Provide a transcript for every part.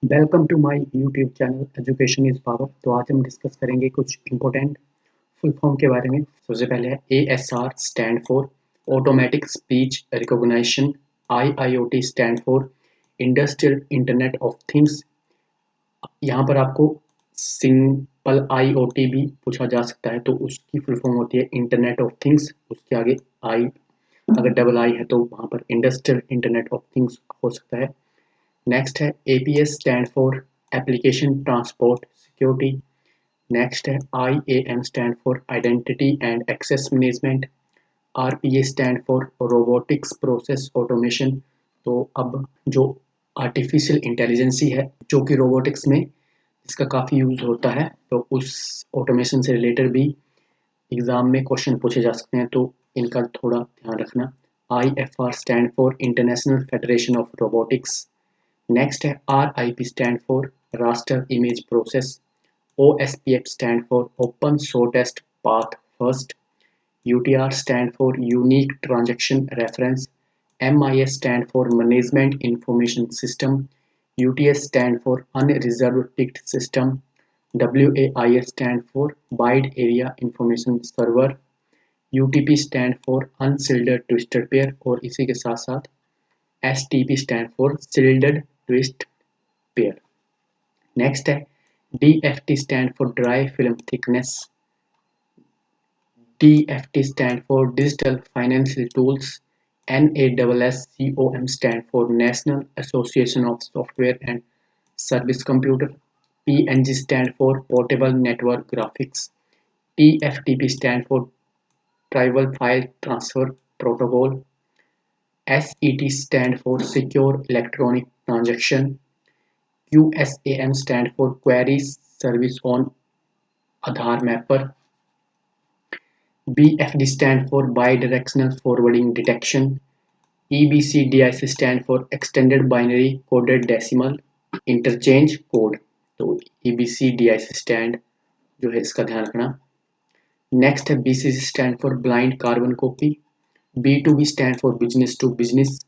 Welcome to my YouTube channel education is power. तो आज हम डिस्कस करेंगे कुछ इंपॉर्टेंट फुल फॉर्म के बारे में। सबसे पहले है ASR stand for automatic speech recognition, IIoT stand for industrial internet of things. यहाँ पर आपको सिंपल IoT भी पूछा जा सकता है, तो उसकी फुल फॉर्म होती है इंटरनेट ऑफ थिंग्स। उसके आगे आई, अगर डबल आई है तो वहाँ पर इंडस्ट्रियल इंटरनेट ऑफ थिंग्स हो सकता है। नेक्स्ट है APS stand for application transport security. Next है IAM stand for identity and access management. RPA stand for robotics process automation. तो अब जो आर्टिफिशियल इंटेलिजेंसी है, जो कि रोबोटिक्स में इसका काफ़ी यूज़ होता है, तो उस ऑटोमेशन से रिलेटेड भी एग्ज़ाम में क्वेश्चन पूछे जा सकते हैं, तो इनका थोड़ा ध्यान रखना। IFR stand for international federation of robotics. Next है RIP stand for Raster Image Process. OSPF stand for Open Shortest Path First. UTR stand for Unique Transaction Reference. MIS stand for Management Information System. UTS stand for Unreserved Ticket System. WAIS stand for Wide Area Information Server. UTP stand for Unshielded Twisted Pair और इसी के साथ साथ STP stand for Shielded Twist Pair. Next है DFT stand for dry film thickness. DFT stand for digital financial tools. NASSCOM stand for national association of software and service computer. PNG stand for portable network graphics. TFTP stand for tribal file transfer protocol. SET stand for secure electronic transaction. QSAM stand for Query Service on Aadhaar Mapper. BFD stand for Bidirectional Forwarding Detection. EBCDIC stand for Extended Binary Coded Decimal Interchange Code. तो EBCDIC stand जो है इसका ध्यान रखना। Next है BCC stand for Blind Carbon Copy. B2B stand for Business to Business.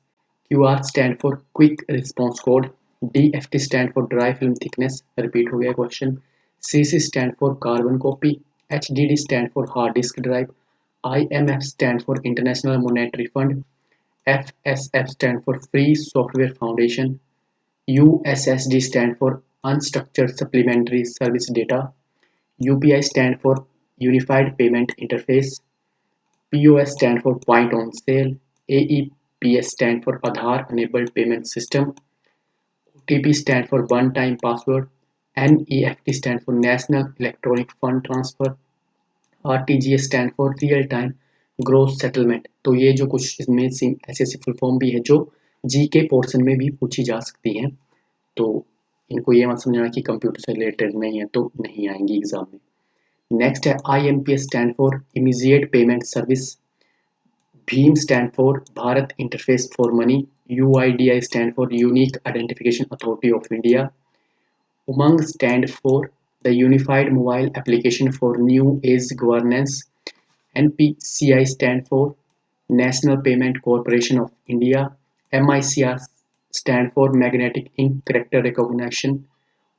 QR stand for Quick Response Code. DFT stand for Dry Film Thickness, repeat हो गया question. CC stand for Carbon Copy. HDD stand for Hard Disk Drive. IMF stand for International Monetary Fund. FSF stand for Free Software Foundation. USSD stand for Unstructured Supplementary Service Data. UPI stand for Unified Payment Interface. POS stand for Point on Sale. AEPS stand for Aadhaar Enabled Payment System. OTP stand for One Time Password. NEFT stand for National Electronic Fund Transfer. RTGS stand for Real Time Gross Settlement। तो ये जो कुछ इसमें ऐसे full form भी है जो GK portion में भी पूछी जा सकती हैं, तो इनको ये मत समझना कि कंप्यूटर से रिलेटेड नहीं है तो नहीं आएंगी एग्जाम में। नेक्स्ट है IMPS stand for immediate payment service. भीम stand for Bharat interface for money. UIDAI stand for unique identification authority of India. UMANG stand for the unified mobile application for new age governance. NPCI stand for national payment corporation of India. MICR stand for magnetic ink character recognition.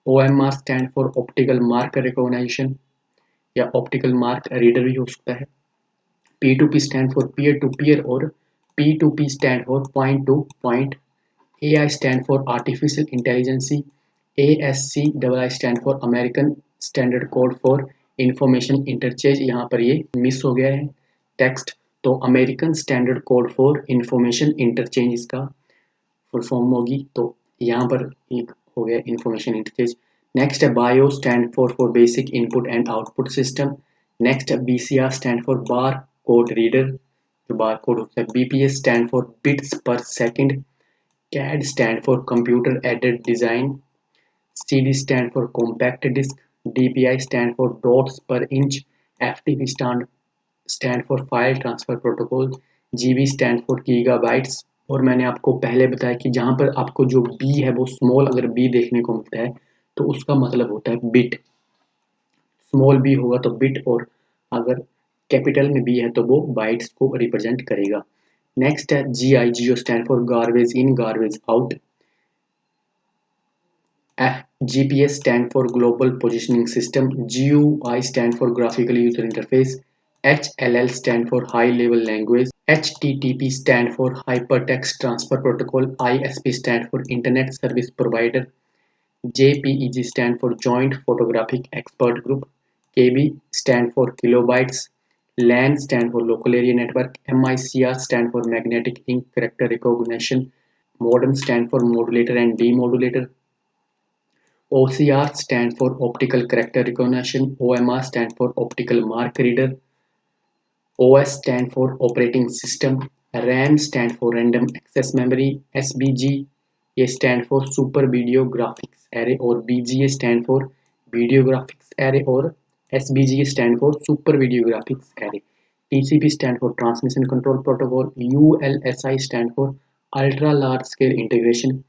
OMR stand for optical mark recognition या optical mark reader भी हो सकता है। P2P stand for peer to peer और P2P stand for point to point. AI stand for artificial intelligence. ASCII stand for American Standard Code for Information Interchange। यहाँ पर ये miss हो गया है टेक्स्ट, तो American standard code for information interchange इसका full form होगी, तो यहाँ पर एक हो गया इंफॉर्मेशन इंटरचेंज। नेक्स्ट है bio stand for basic input and output system. Next है BCR stand for bar code reader, जो बार कोड होता है। BPS stand for bits per second. CAD stand for computer aided design. CD stand for compact disc. DPI stand for dots per inch. FTP stand for file transfer protocol. GB stand for gigabytes. और मैंने आपको पहले बताया कि जहाँ पर आपको जो B है वो स्मॉल अगर B देखने को मिलता है तो उसका मतलब होता है बिट। स्मॉल b होगा तो बिट, और अगर कैपिटल में b है तो वो बाइट्स को रिप्रेजेंट करेगा। नेक्स्ट है GI, Jio stand for garbage in garbage out. GPS stand for Global Positioning System, GUI stand for Graphical User Interface, HLL stand for High Level Language, HTTP stand for Hypertext Transfer Protocol, ISP stand for Internet Service Provider, JPEG stand for Joint Photographic Expert Group, KB stand for Kilobytes, LAN stand for Local Area Network, MICR stand for Magnetic Ink Character Recognition, Modem stand for Modulator and Demodulator, OCR stand for Optical Character Recognition, OMR stand for Optical Mark Reader, OS stand for Operating System, RAM stand for Random Access Memory, SBG ये stand for Super Video Graphics Array और BGA stand for Video Graphics Array और SBGA stand for Super Video Graphics Array. TCP stand for Transmission Control Protocol, ULSI stand for Ultra Large Scale Integration,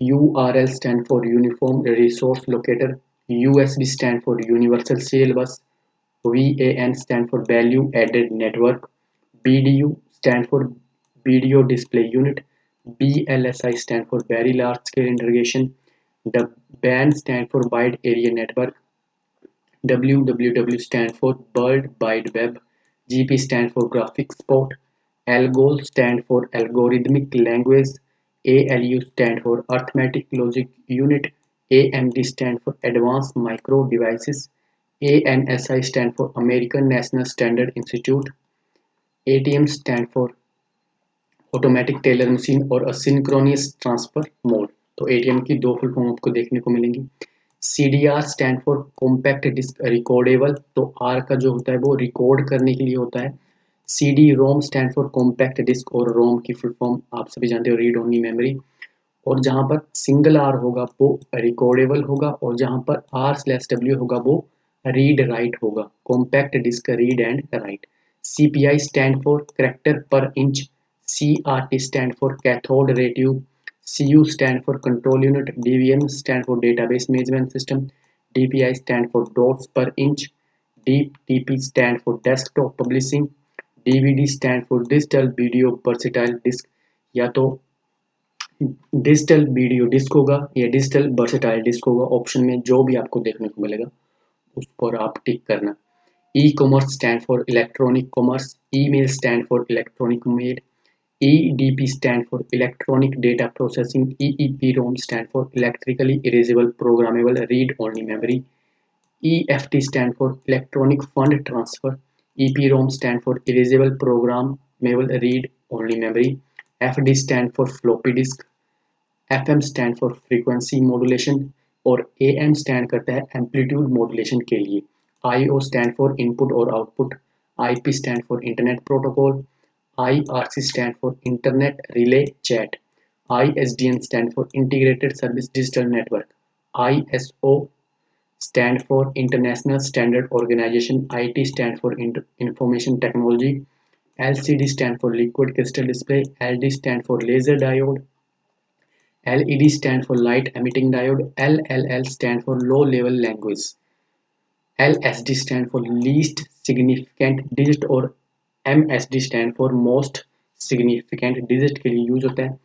URL stand for Uniform Resource Locator, USB stand for Universal Serial Bus, VAN stand for Value Added Network, BDU stand for Video Display Unit, BLSI stand for Very Large Scale Integration, the BAN stand for Wide Area Network, WWW stand for World Wide Web, GP stand for Graphics Port, ALGOL stand for Algorithmic Language, ALU stand for Arithmetic Logic Unit, AMD stand for Advanced Micro Devices, ANSI stand for American National Standard Institute, ATM stand for automatic teller machine और asynchronous transfer mode. तो ATM की दो full form आपको देखने को मिलेंगी। CDR stand for compact disc recordable, तो R का जो होता है वो रिकॉर्ड करने के लिए होता है। CD ROM stand for compact disc और रोम की फुल फॉर्म आप सभी जानते हो रीड ओनली मेमोरी। और जहां पर सिंगल आर होगा वो रिकॉर्डेबल होगा और जहां पर R/W होगा वो रीड राइट होगा। Compact disc read and write. CPI stand for character per inch, CRT stand for cathode ray tube, CU stand for control unit, DBM stand for database management system, DPI stand for dots per inch, DTP stand for desktop publishing, DVD stand for digital video versatile disc. या तो digital video disc होगा या digital versatile disc होगा, option में जो भी आपको देखने को मिलेगा उस पर आप टिक करना। E commerce stand for electronic commerce, email stand for electronic mail, EDP stand for electronic data processing, EEPROM stand for electrically erasable programmable read only memory, EFT stand for electronic fund transfer, EPROM stand for erasable programmable read only memory, FD stand for floppy disk, FM stand for frequency modulation और AM stand करता है amplitude modulation के लिए, IO stand for input और output, IP stand for internet protocol, IRC stand for internet relay chat, ISDN stand for integrated service digital network, ISO stand for international standard organization, IT stand for information technology, LCD stand for liquid crystal display, LD stand for laser diode, LED stand for light emitting diode, LLL stand for low level language, LSD stand for least significant digit और MSD stand for most significant digit के लिए use होता है।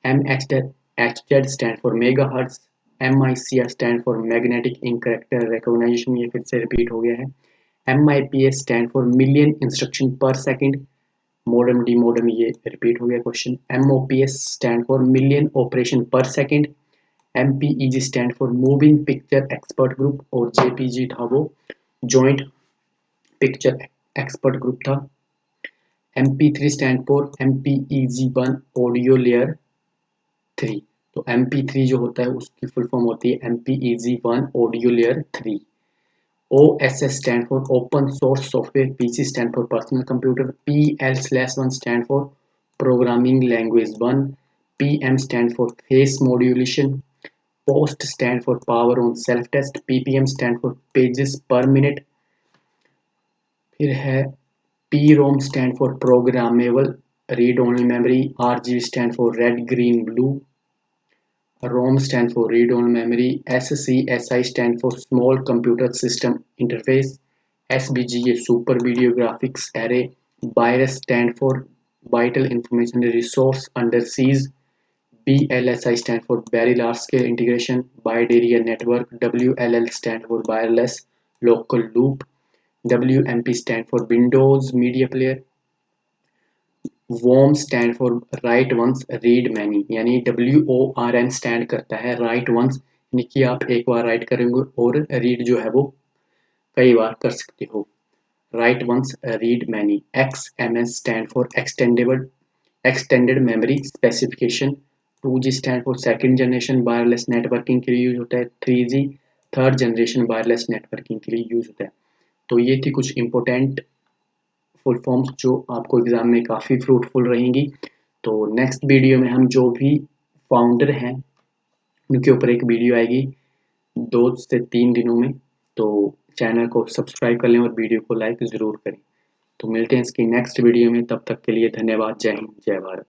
MHZ stand for megahertz, MICR stand for magnetic ink character recognition, ये फिर से repeat हो गया है। MIPS stand for million instruction per second, modem demodem ये रिपीट हो गया question. MOPS stand for million operation per second, MPEG stand for moving picture expert group और JPG था वो joint picture expert group था। MP3 stand for MPEG1 audio layer 3, तो MP3 जो होता है उसकी फुल फॉर्म होती है MPEG1 audio layer 3। OSS stand for open source software, PC stand for personal computer, PL/1 stand for programming language 1, PM stand for face modulation, POST stand for power on self test, PPM stand for pages per minute। फिर है PROM stand for programmable read only memory, RGB stand for red green blue, ROM stand for read only memory, SCSI stand for small computer system interface, SBGA super video graphics array, BIRUS stand for vital information resource under siege, BLSI stand for Very Large Scale Integration Wide Area Network. WLL stand for Wireless Local Loop. WMP stand for Windows Media Player. WORM stand for Write Once Read Many, यानी WORM stand करता है Write Once, यानी कि आप एक बार right करेंगे और read जो है वो कई बार कर सकते हो. Write once, read many. XMS stand for Extended Memory Specification. 2G stand for Second Generation Wireless Networking के लिए यूज होता है. 3G Third Generation Wireless Networking के लिए यूज होता है. तो ये थी कुछ इंपॉर्टेंट फुल फॉर्म्स जो आपको एग्जाम में काफ़ी फ्रूटफुल रहेंगी. तो नेक्स्ट वीडियो में हम जो भी फाउंडर हैं उनके ऊपर एक वीडियो आएगी 2 से 3 दिनों में. तो चैनल को सब्सक्राइब कर लें और वीडियो को लाइक ज़रूर करें. तो मिलते हैं इसकी नेक्स्ट वीडियो में. तब तक के लिए धन्यवाद. जय हिंद, जय भारत.